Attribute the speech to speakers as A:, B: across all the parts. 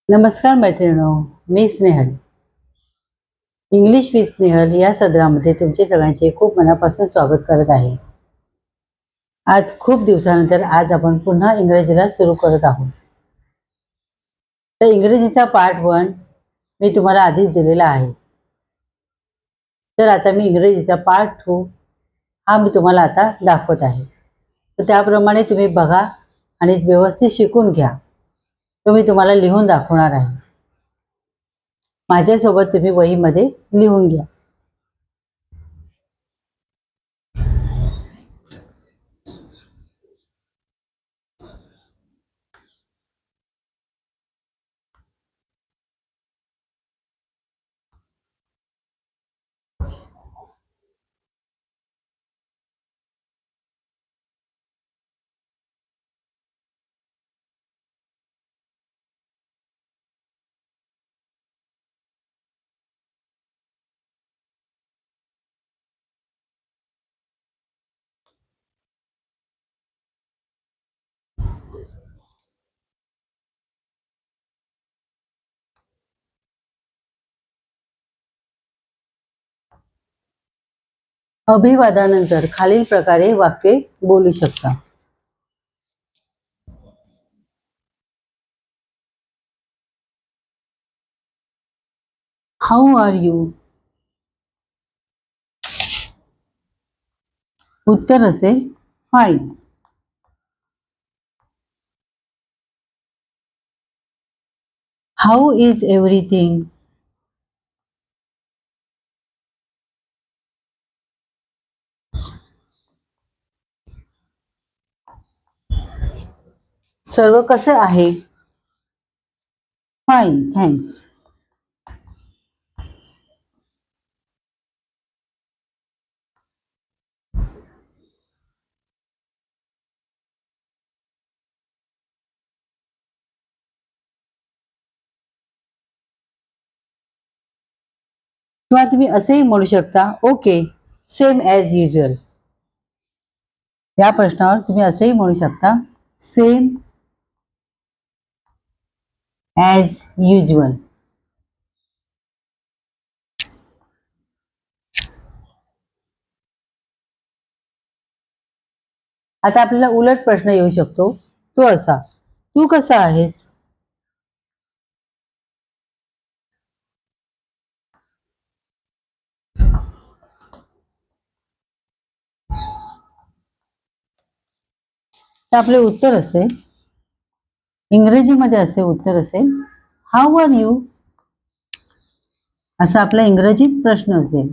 A: नमस्कार मैत्रिणींनो, मी Snehal. English with Snehal या सदरामध्ये तुमचे सगळ्यांचे खूप मनापासून स्वागत करत आहे. आज खूप दिवसानंतर आज आपण पुन्हा इंग्रजीला सुरू करत आहोत. तर इंग्रजीचा पार्ट 1 मी तुम्हाला आधीच दिलेला आहे. तर आता मी इंग्रजीचा पार्ट 2 हा मी तुम्हाला आता दाखवत आहे. तर त्याप्रमाणे तुम्ही बघा आणि व्यवस्थित शिकून घ्या. तो मी तुम्हाला लिहून दाखवणार आहे. माझ्यासोबत तुम्ही वहीमध्ये लिहून घ्या. अभिवादनानंतर खालील प्रकारे वाक्य बोलू शकता. How are you? उत्तर असेल फाईन. How is everything? सर्व कसे आहे? Fine, thanks. किंवा तुम्ही असेही म्हणू शकता ओके, सेम ॲज युजल. या प्रश्नावर तुम्ही असेही म्हणू शकता सेम ॲज युजल. आता आपल्याला उलट प्रश्न येऊ शकतो, तो असा, तू कसा आहेस? तर आपले उत्तर असेल, इंग्रजीमध्ये असे उत्तर असेल, हाऊ आर यू? असा आपला इंग्रजीत प्रश्न असेल.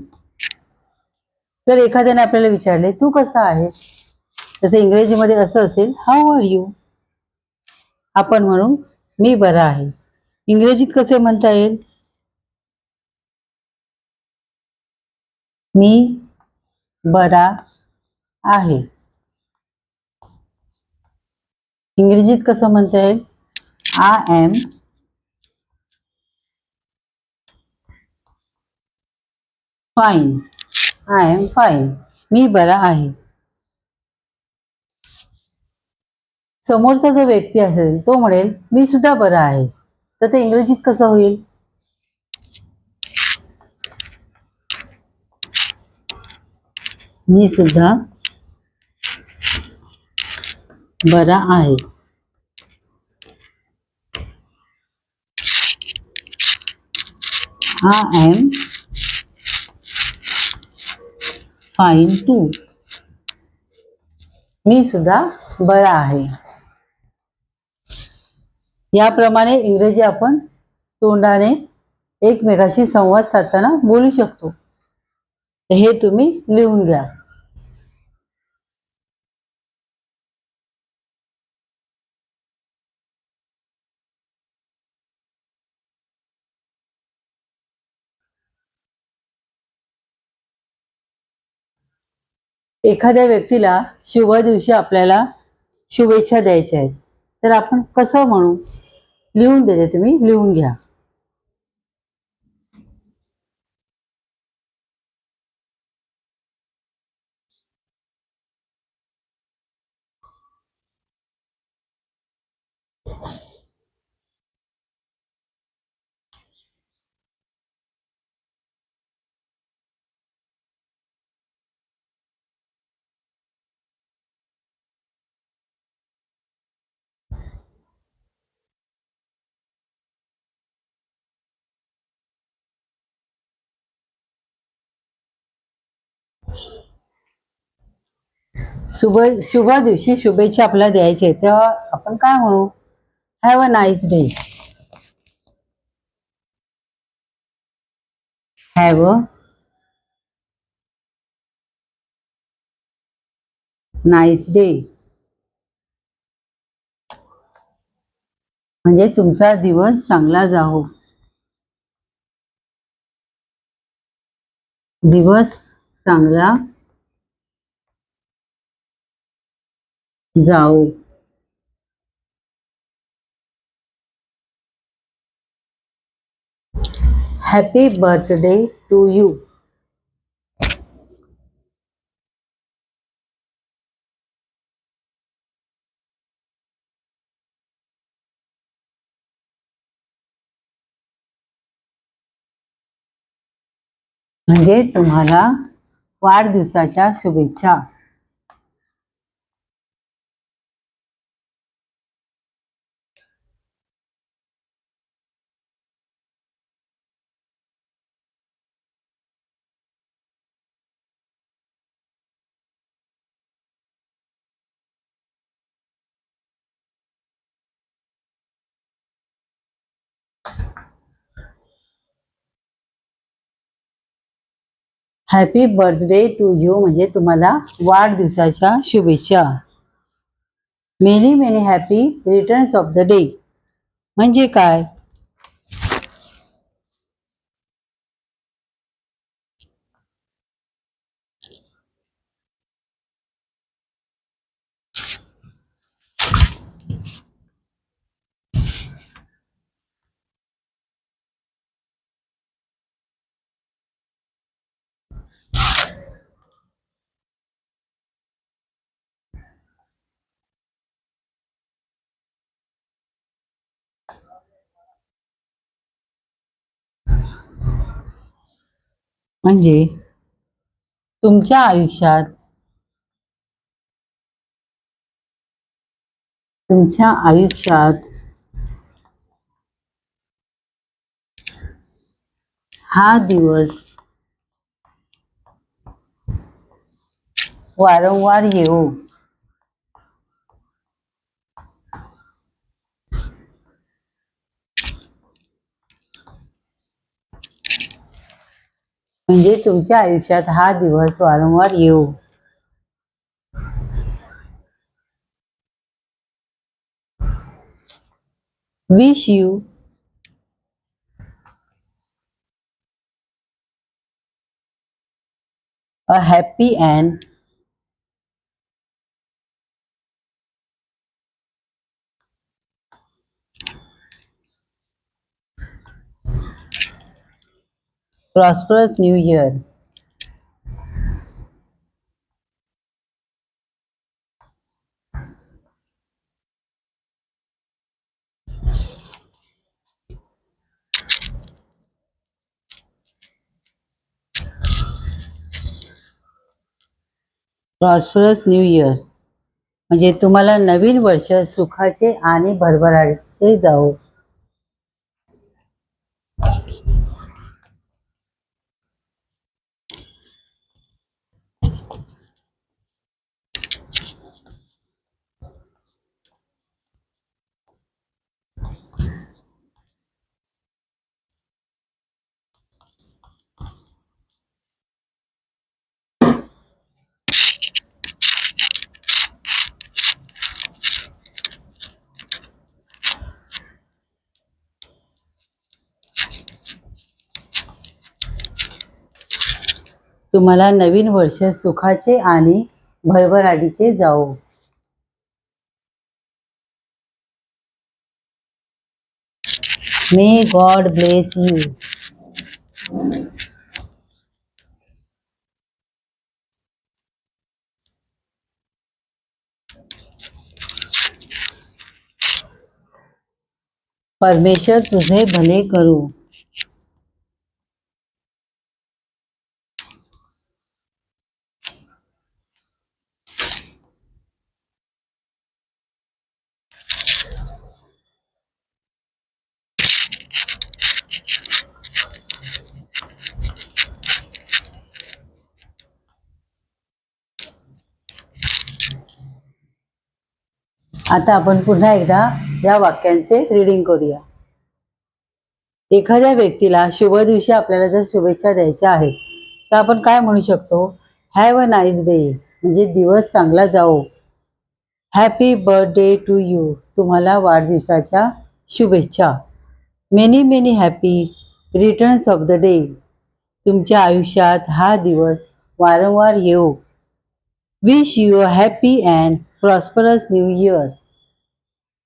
A: तर एखाद्याने आपल्याला विचारले तू कसा आहेस, तसे इंग्रजीमध्ये असं असेल, हाऊ आर यू? आपण म्हणू मी बरा आहे. इंग्रजीत कसे म्हणता येईल? मी बरा आहे. इंग्रजीत कसं म्हणता येईल? I am fine. I am fine. मी बरा आहे. समोरचा जो व्यक्ती असेल तो म्हणेल मी सुद्धा बरा आहे, तर ते इंग्रजीत कसं होईल? मी सुद्धा बरा आहे. I am fine too. मी सुद्धा बरा आहे. याप्रमाणे इंग्रजी आपण तोंडाने एकमेकाशी संवाद साधताना बोलू शकतो. हे तुम्ही लिहून घ्या. एखाद्या व्यक्तीला शुभ दिवशी आपल्याला शुभेच्छा द्यायच्या आहेत, तर आपण कसं म्हणू? लिहून देते, तुम्ही लिहून घ्या. शुभ शुभ दिवशी शुभेच्छा आपल्याला द्यायचे तेव्हा आपण काय म्हणू? Have a nice day. Have a nice day म्हणजे तुमचा दिवस चांगला जावो. दिवस चांगला जाओ. Happy birthday to you. म्हणजे तुम्हाला वाढदिवसाच्या शुभेच्छा. हॅपी बर्थडे टू यू म्हणजे तुम्हाला वाढदिवसाच्या शुभेच्छा. Many many happy returns of the day म्हणजे काय? म्हणजे तुमच्या आयुष्यात हा दिवस वारंवार येवो. म्हणजे तुमच्या आयुष्यात हा दिवस वारंवार येवो. Wish you a happy and prosperous new year. Prosperous new year म्हणजे तुम्हाला नवीन वर्ष सुखाचे आणि भरभराटीचे जावो. तुम्हाला नवीन वर्ष सुखाचे आणि भरभराटीचे जावो. May God bless you. परमेश्वर तुझे भले करू. आता आपण पुन्हा एकदा या वाक्यांचे रीडिंग करूया. एखाद्या व्यक्तीला शुभ दिवशी आपल्याला जर शुभेच्छा द्यायच्या आहेत तर आपण काय म्हणू शकतो? हॅव अ नाईस डे, म्हणजे दिवस चांगला जाओ. हॅपी बर्थडे टू यू, तुम्हाला वाढदिवसाच्या शुभेच्छा. Many many happy returns of the day, तुमच्या आयुष्यात हा दिवस वारंवार येऊ. Wish you a happy and prosperous new year,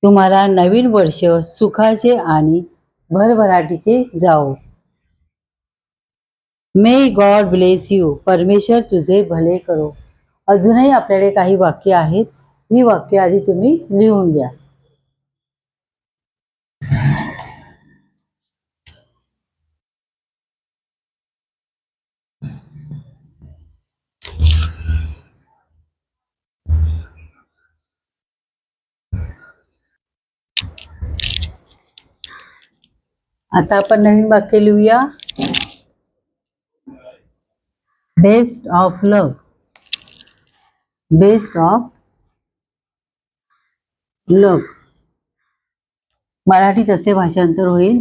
A: तुम्हाला नवीन वर्ष सुखाचे आणि भरभराटीचे जाओ. मे गॉड ब्लेस यू, परमेश्वर तुझे भले करो. अजूनही आपल्याकडे काही वाक्य आहेत, ही वाक्य आधी तुम्ही लिहून घ्या. आता आपण नवीन वाक्य लिहूया. Best of luck, best of luck, मराठीत असे भाषांतर होईल,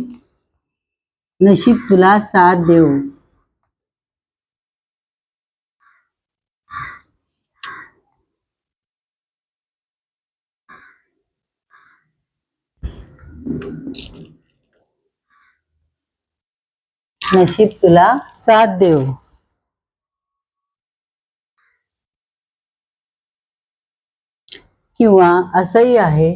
A: नशीब तुला साथ देव. नशीब तुला साथ देव. किंवा असंही आहे,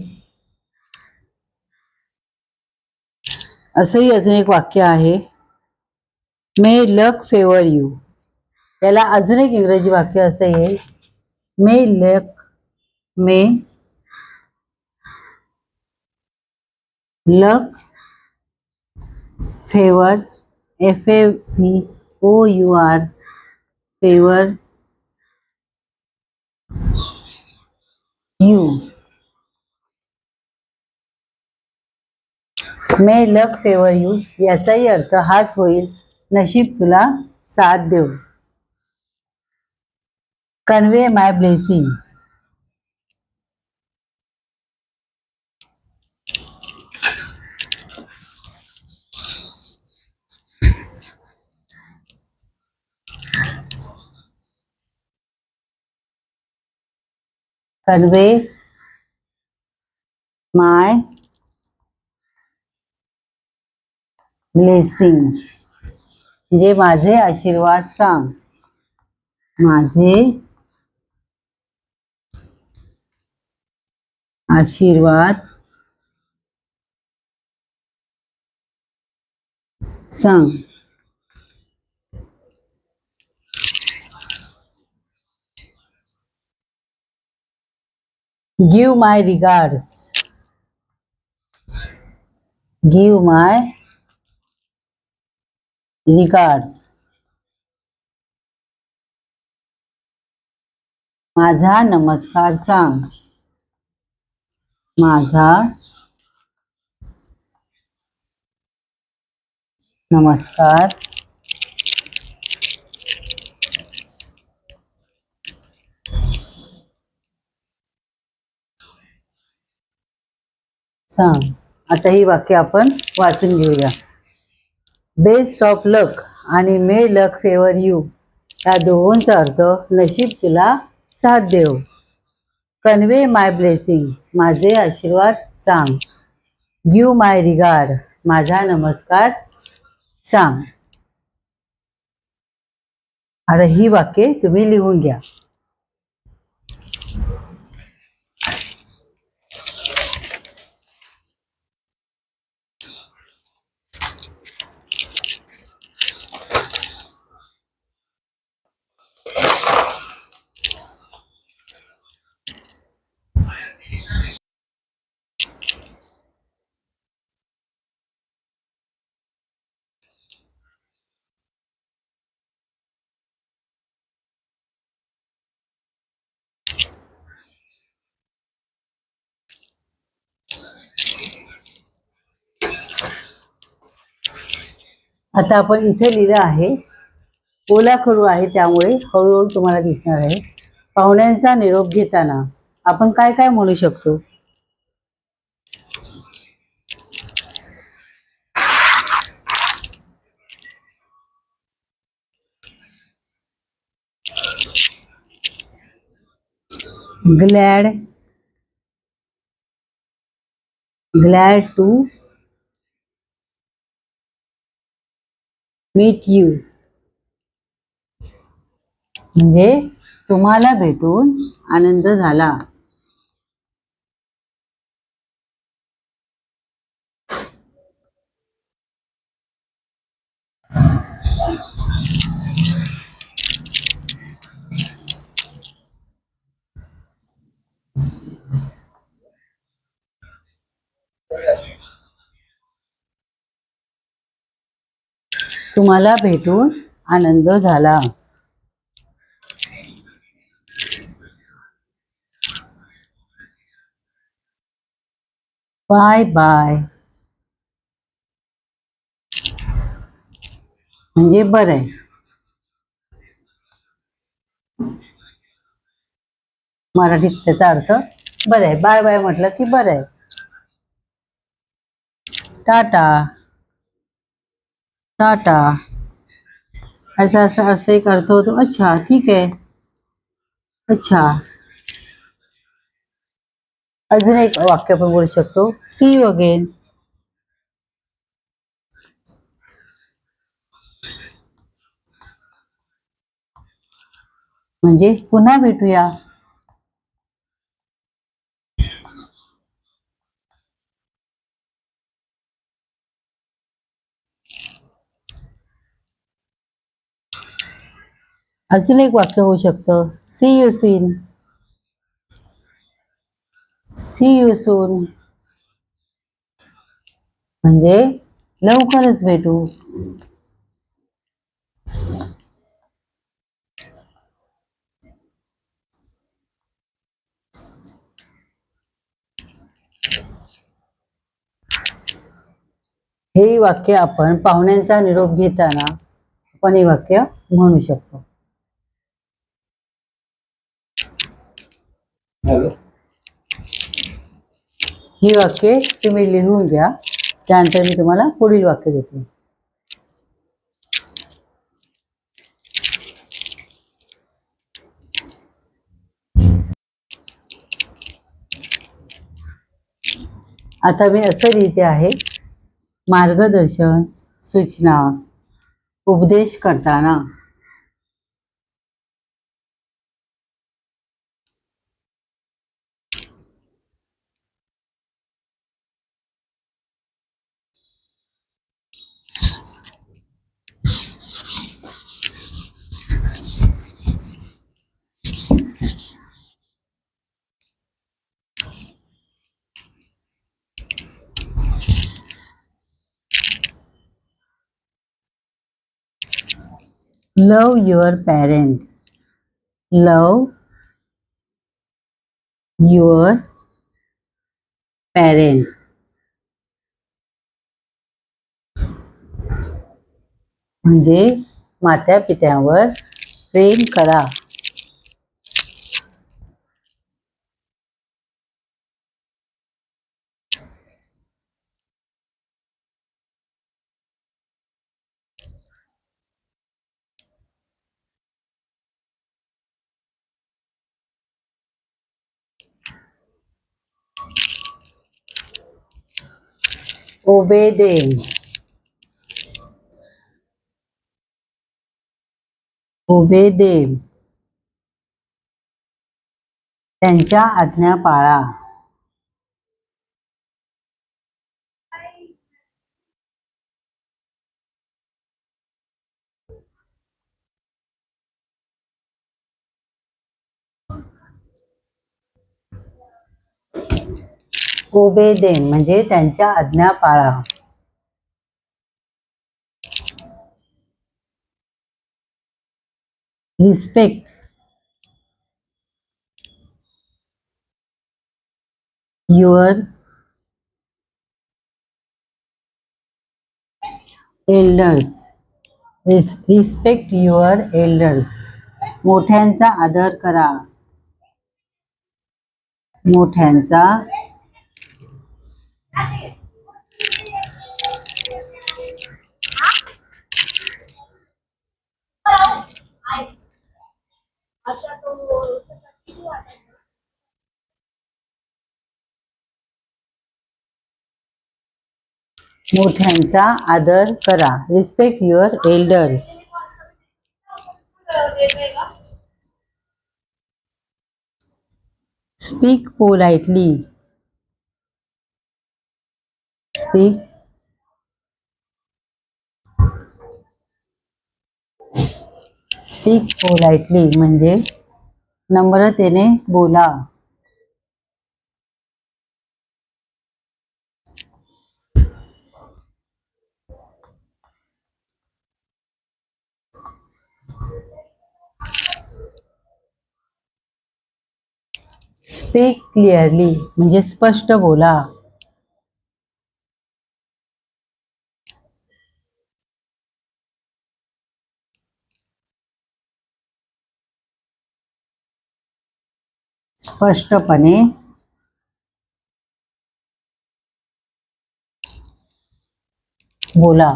A: असंही अजून एक वाक्य आहे, मे लक फेवर यू. याला अजून एक इंग्रजी वाक्य असं येईल, may luck favour, FAVOUR, favour you. May luck favour you याचाही अर्थ हाच होईल, नशीब तुला साथ देव. Convey my blessing, convey my blessing, म्हणजे माझे आशीर्वाद सांग, माझे आशीर्वाद सांग. Give my regards, give my regards, माझा नमस्कार सांग, माझा नमस्कार सांग. आता ही वाक्य आपण वाचून घेऊया. बेस्ट ऑफ लक आणि मे लक फेवर यू या दोहोंचा अर्थ नशीब तुला साथ देव. कन्वे माय ब्लेसिंग, माझे आशीर्वाद सांग. गिव माय रिगार्ड, माझा नमस्कार सांग. आता ही वाक्ये तुम्ही लिहून घ्या. आता आपण इथे लिहिलं आहे, ओला खडू आहे त्यामुळे हळूहळू तुम्हाला दिसणार आहे. पाहुण्यांचा निरोप घेताना आपण काय काय म्हणू शकतो? Glad, glad to meet you, म्हणजे तुम्हाला भेटून आनंद झाला. तुम्हाला भेटून आनंद झाला. बाय बाय, म्हणजे बरं आहे. मराठीत त्याचा अर्थ बरं आहे. बाय बाय म्हटलं की बरं आहे. टाटा, टाटा, असा असा असा एक अर्थ होतो. अच्छा, ठीक आहे. अच्छा. अजून एक वाक्य आपण बोलू शकतो. सी यू अगेन, म्हणजे पुन्हा भेटूया. अजून एक वाक्य होऊ शकतं. See you soon, see you soon, म्हणजे लवकरच भेटू. हे वाक्य आपण पाहुण्यांचा निरोप घेताना आपण हे वाक्य म्हणू शकतो. ही वाक्ये तुम्ही लिहून घ्या. त्यानंतर मी तुम्हाला पुढील वाक्य देते. आता मी असं लिहिते आहे. मार्गदर्शन, सूचना, उपदेश करताना. Love your parent, love your parent, म्हणजे माता पित्यांवर प्रेम करा. ओबे देम, ओबे देम, त्यांच्या आज्ञा पाळा. ओबे देम म्हणजे त्यांच्या आज्ञा पाळा. Respect your elders, respect your elders, मोठ्यांचा आदर करा. मोठ्यांचा मोठ्यांचा आदर करा. Respect your elders. Speak politely. Speak speak politely म्हणजे नम्रतेने बोला. स्पीक क्लिअरली म्हणजे स्पष्ट बोला. स्पष्टपणे बोला.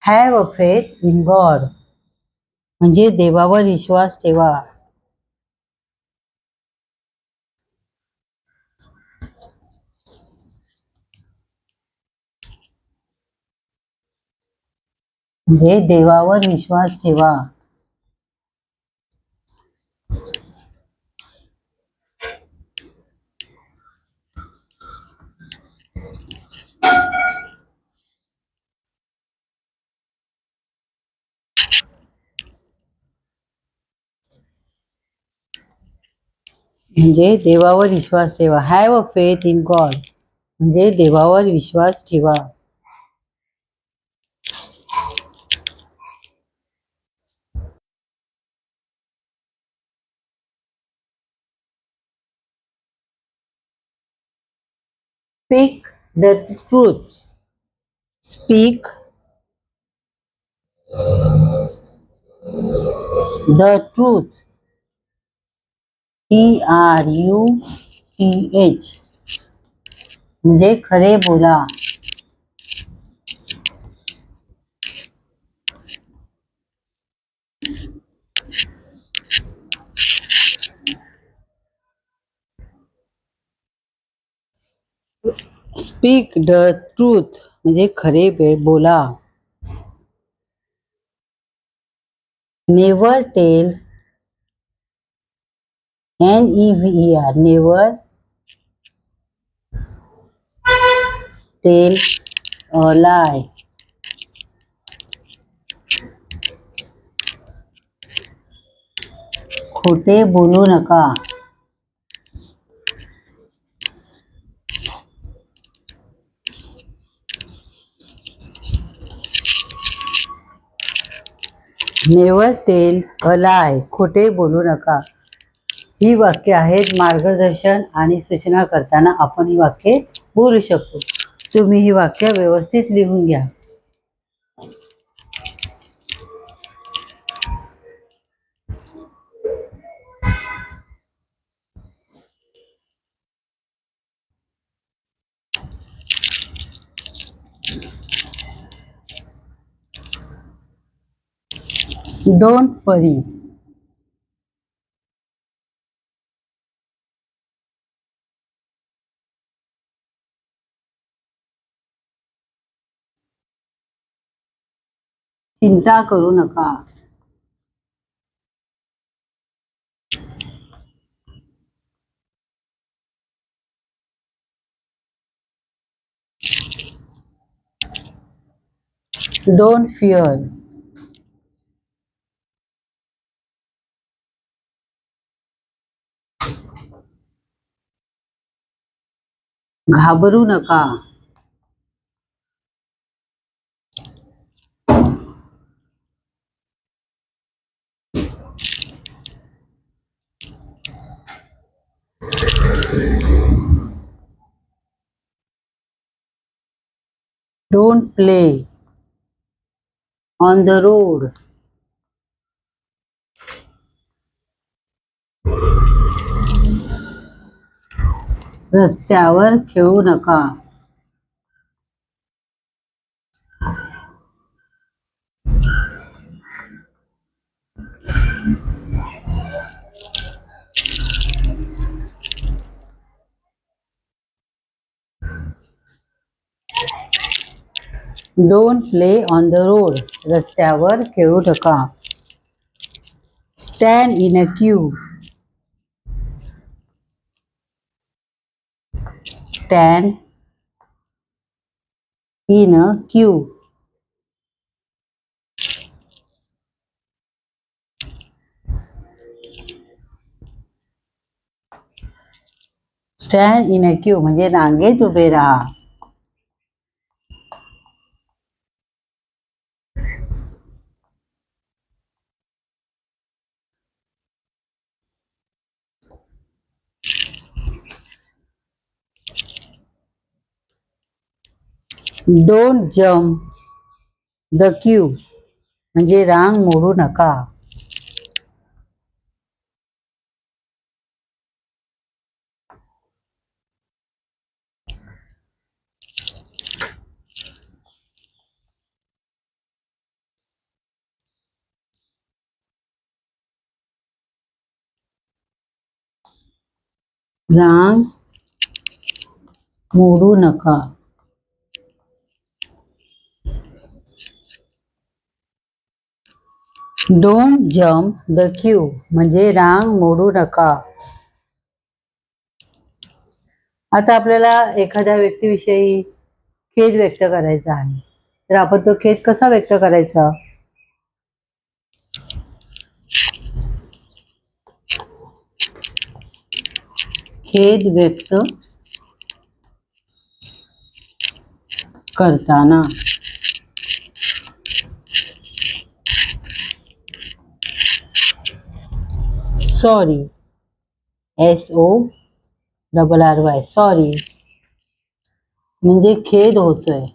A: Have a faith in God म्हणजे देवावर विश्वास ठेवा. म्हणजे देवावर विश्वास ठेवा. म्हणजे देवावर विश्वास ठेवा. Have a faith in God म्हणजे देवावर विश्वास ठेवा. Speak the truth. Speak the truth. TRUTH म्हणजे खरे बोला. स्पीक द ट्रूथ म्हणजे खरे बोला. Never tell NEVER never tell a lie. खोटे बोलू नका. नेवर टेल अ लाय खोटे बोलू नका. ही वाक्य आहेत. मार्गदर्शन आणि सूचना करताना आपण ही वाक्ये बोलू शकतो. तुम्ही ही वाक्य व्यवस्थित लिहून घ्या. डोंट वरी. चिंता करू नका. Don't fear. घाबरू नका. Don't play on the road. रस्त्यावर खेळू नका. Don't play on the road, रस्त्यावर खेळू नका. Stand in a Q, stand in a Q. Stand in a Q म्हणजे रांगेत उभे राहा. डोंट जम्प द क्यू म्हणजे रांग मोडू नका. रांग मोडू नका. डोंट जम्प द क्यू म्हणजे रांग मोडू नका. आता आपल्याला एखाद्या व्यक्तीविषयी खेद व्यक्त करायचा आहे, तर आपण तो खेद कसा व्यक्त करायचा? खेद व्यक्त करताना सॉरी, SORRY, सॉरी म्हणजे खेद होतोय.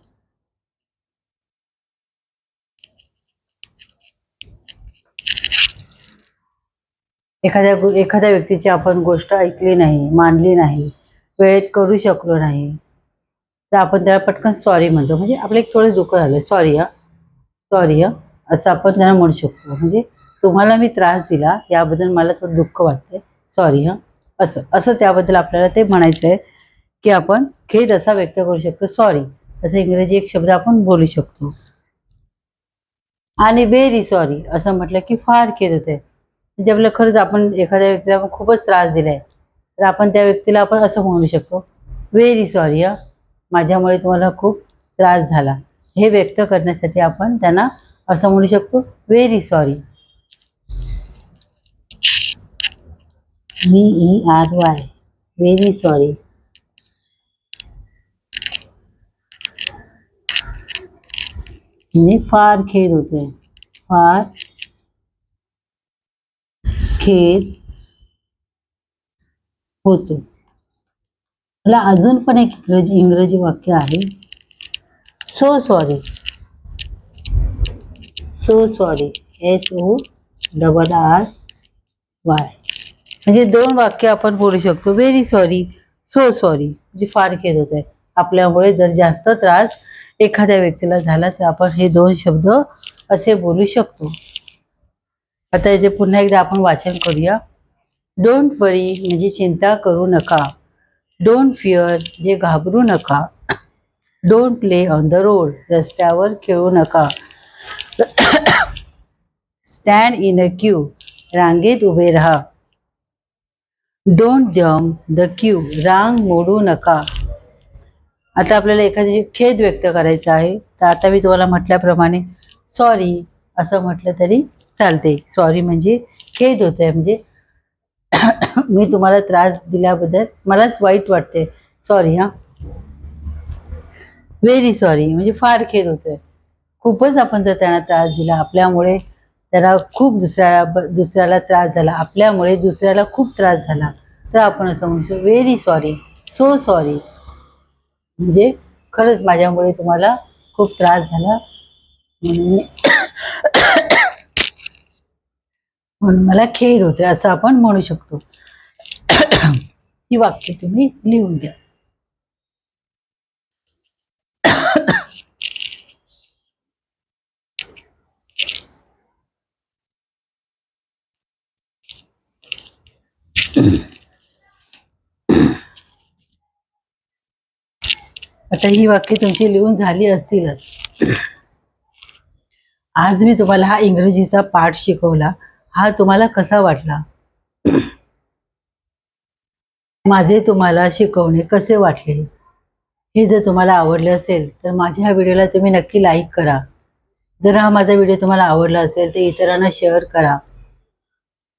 A: एखाद्या व्यक्तीची आपण गोष्ट ऐकली नाही, मानली नाही, वेळेत करू शकलो नाही, तर आपण त्याला पटकन सॉरी म्हणतो. म्हणजे आपलं एक थोडं दुःख झालं, सॉरी हा असं आपण त्याला म्हणू शकतो. म्हणजे तुम्हाला मी त्रास दिला याबद्दल मला थोडं दुःख वाटतंय, सॉरी असं असं त्याबद्दल आपल्याला ते म्हणायचं आहे की आपण खेद असा व्यक्त करू शकतो, सॉरी असं इंग्रजी एक शब्द आपण बोलू शकतो. आणि व्हेरी सॉरी असं म्हटलं की फार खेद होते. म्हणजे आपलं खरंच आपण एखाद्या व्यक्तीला आपण खूपच त्रास दिलाय, तर आपण त्या व्यक्तीला आपण असं म्हणू शकतो, व्हेरी सॉरी माझ्यामुळे तुम्हाला खूप त्रास झाला. हे व्यक्त करण्यासाठी आपण त्यांना असं म्हणू शकतो, very sorry. VERY, very sorry. म्हणजे फार खेद होते, फार खेद होतो. मला अजून पण एक इंग्रजी वाक्य आहे, so sorry. So sorry, SORRY. म्हणजे दोन वाक्य आपण बोलू शकतो, व्हेरी सॉरी, सो सॉरी म्हणजे फार खेद होत आहे. आपल्यामुळे जर जास्त त्रास एखाद्या व्यक्तीला झाला तर आपण हे दोन शब्द असे बोलू शकतो. आता याचे पुन्हा एकदा आपण वाचन करूया. डोंट वरी म्हणजे चिंता करू नका. डोंट फिअर म्हणजे घाबरू नका. Don't play on the road रस्त्यावर खेळू नका. स्टँड इन अ क्यू रांगेत उभे राहा. डोंट जम्प द क्यू रांग मोडू नका. आता आपल्याला एखादी खेद व्यक्त करायचा आहे, तर आता मी तुम्हाला म्हटल्याप्रमाणे सॉरी असं म्हटलं तरी चालते. सॉरी म्हणजे खेद होतोय, म्हणजे मी तुम्हाला त्रास दिल्याबद्दल मलाच वाईट वाटते, सॉरी व्हेरी सॉरी म्हणजे फार खेद होतोय. खूपच आपण जर त्यांना त्रास दिला, आपल्यामुळे त्याला खूप दुसऱ्याला त्रास झाला, आपल्यामुळे दुसऱ्याला खूप त्रास झाला, तर आपण असं म्हणू शकतो, व्हेरी सॉरी, सो सॉरी म्हणजे खरंच माझ्यामुळे तुम्हाला खूप त्रास झाला, म्हणून म्हणून मला खेद होते असं आपण म्हणू शकतो. ही वाक्य तुम्ही लिहून घ्या. आता ही वाक्य तुमची लिहून झाली असतीलच. आज मी तुम्हाला हा इंग्रजीचा पाठ शिकवला, हा तुम्हाला कसा वाटला? माझे तुम्हाला शिकवणे कसे वाटले? हे जर तुम्हाला आवडले असेल तर माझ्या ह्या व्हिडिओला तुम्ही नक्की लाईक करा. जर हा माझा व्हिडिओ तुम्हाला आवडला असेल तर इतरांना शेअर करा.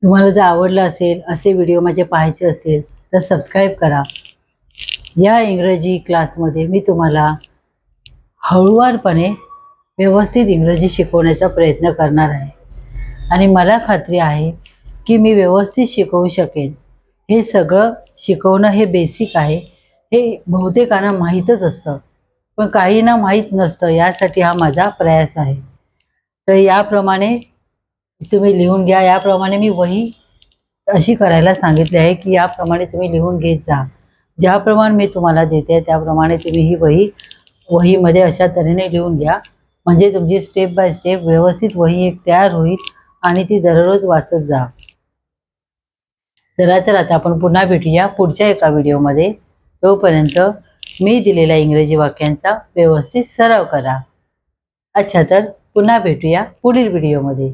A: तुम्हाला जर आवडलं असेल असे व्हिडिओ माझे पाहायचे असेल तर सबस्क्राईब करा. या इंग्रजी क्लासमध्ये मी तुम्हाला हळूवारपणे व्यवस्थित इंग्रजी शिकवण्याचा प्रयत्न करणार आहे आणि मला खात्री आहे की मी व्यवस्थित शिकवू शकेन. हे सगळं शिकवणं हे बेसिक आहे, हे बहुतेकांना माहीतच असतं, पण काहींना माहीत नसतं. यासाठी हा माझा प्रयास आहे. तर याप्रमाणे तुम्ही लिहून घ्या. याप्रमाणे मी वही अशी करायला सांगितली आहे की याप्रमाणे तुम्ही लिहून घेत जा. ज्याप्रमाणे मी तुम्हाला देते त्याप्रमाणे तुम्ही ही वहीमध्ये अशा तऱ्हेने लिहून घ्या, म्हणजे तुमची स्टेप बाय स्टेप व्यवस्थित वही एक तयार होईल आणि ती दररोज वाचत जा. चला तर आता आपण पुन्हा भेटूया पुढच्या एका व्हिडिओमध्ये. तोपर्यंत मी दिलेल्या इंग्रजी वाक्यांचा व्यवस्थित सराव करा. अच्छा, तर पुन्हा भेटूया पुढील व्हिडिओमध्ये.